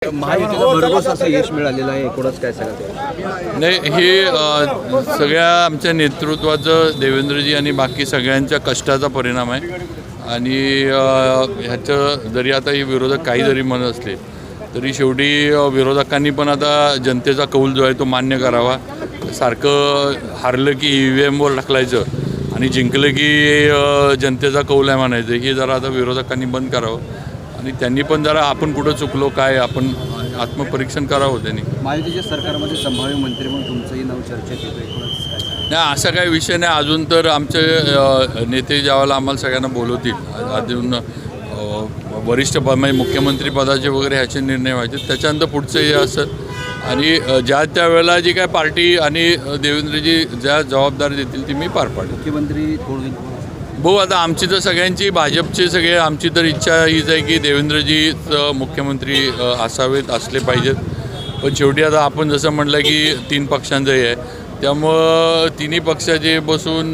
महायुतीला भरघोस असं यश मिळालेलं आहे, एकूणच काय सांगाल? नाही, हे सगळ्या आमच्या नेतृत्वाचं, देवेंद्रजी आणि बाकी सगळ्यांच्या कष्टाचा परिणाम आहे. आणि ह्याचं जरी आता हे विरोधक काही जरी म्हणत असले तरी शेवटी विरोधकांनी पण आता जनतेचा कौल जो आहे तो मान्य करावा. सारखं हारलं की EVMवर ढकलायचं आणि जिंकलं की जनतेचा कौल आहे म्हणायचं, हे जरा आता विरोधकांनी बंद करावं. आणि त्यांनी पण जरा आपण कुठं चुकलो काय आपण आत्मपरीक्षण करावं त्यांनी. महायुतीच्या सरकारमध्ये संभाव्य मंत्री म्हणून तुमचंही नाव चर्चेत येतं, एकूणच काय? नाही, असा काही विषय नाही. अजून तर आमचे नेते ज्यावेळेला आम्हाला सगळ्यांना बोलवतील अजून वरिष्ठ पद म्हणजे मुख्यमंत्री पदाचे वगैरे ह्याचे निर्णय व्हायचे, त्याच्यानंतर पुढचं हे असं. आणि ज्या त्यावेळेला जी काय पार्टी आणि देवेंद्रजी ज्या जबाबदारी देतील ती मी पार पाडेल. मुख्यमंत्री कोण होईल? भाऊ, आता आमची तर सगळ्यांची, भाजपचे सगळे, आमची तर इच्छा हीच आहे की देवेंद्रजीच मुख्यमंत्री असावेत, असले पाहिजेत. पण शेवटी आता आपण जसं म्हटलं की 3 पक्षांचं हे आहे, त्यामुळं तिन्ही पक्षाचे बसून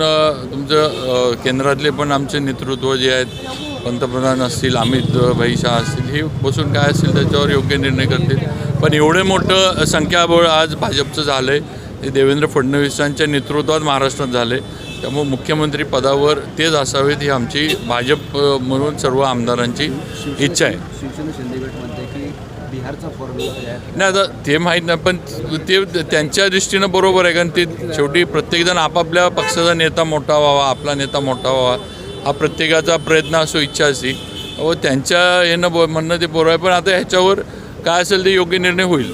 तुमचं केंद्रातले पण आमचे नेतृत्व जे आहेत, पंतप्रधान असतील, अमित भाई शाह असतील, हे बसून काय असतील त्याच्यावर योग्य निर्णय करतील. पण एवढे मोठं संख्याबळ आज भाजपचं झालं आहे, ते देवेंद्र फडणवीसांच्या नेतृत्वात महाराष्ट्रात झालं आहे. त्यामुळे मुख्यमंत्री पदावर तेच असावेत ही आमची भाजप म्हणून सर्व आमदारांची इच्छा आहे. शिवसेना शिंदे गट म्हणते की बिहारचा फॉर्म्युला आहे. नाही, आता ते माहीत नाही, पण ते त्यांच्या दृष्टीनं बरोबर आहे. कारण ते शेवटी प्रत्येकजण आपापल्या पक्षाचा नेता मोठा व्हावा, आपला नेता मोठा व्हावा, हा प्रत्येकाचा प्रयत्न असो, इच्छा असते. व त्यांच्या म्हणणं ते बरोबर आहे. पण आता ह्याच्यावर काय असेल ते योग्य निर्णय होईल.